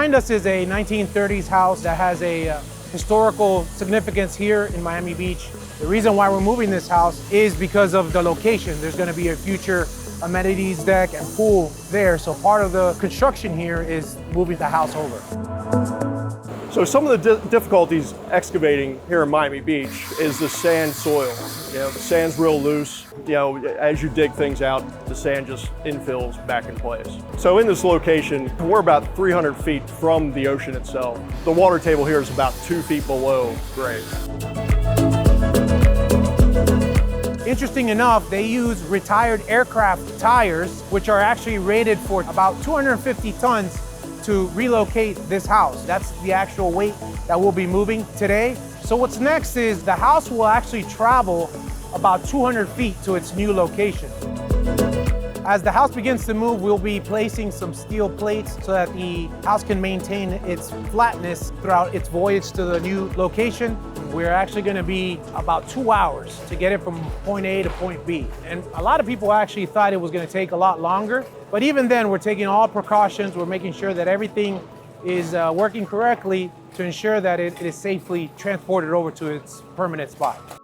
Behind us is a 1930s house that has a historical significance here in Miami Beach. The reason why we're moving this house is because of the location. There's going to be a future amenities deck and pool there. So part of the construction here is moving the house over. So some of the difficulties excavating here in Miami Beach is the sand soil. The sand's real loose. As you dig things out, the sand just infills back in place. So in this location, we're about 300 feet from the ocean itself. The water table here is about 2 feet below grade. Interesting enough, they use retired aircraft tires, which are actually rated for about 250 tons to relocate this house. That's the actual weight that we'll be moving today. So what's next is the house will actually travel about 200 feet to its new location. As the house begins to move, we'll be placing some steel plates so that the house can maintain its flatness throughout its voyage to the new location. We're actually going to be about 2 hours to get it from point A to point B. And a lot of people actually thought it was going to take a lot longer. But even then, we're taking all precautions. We're making sure that everything is working correctly to ensure that it is safely transported over to its permanent spot.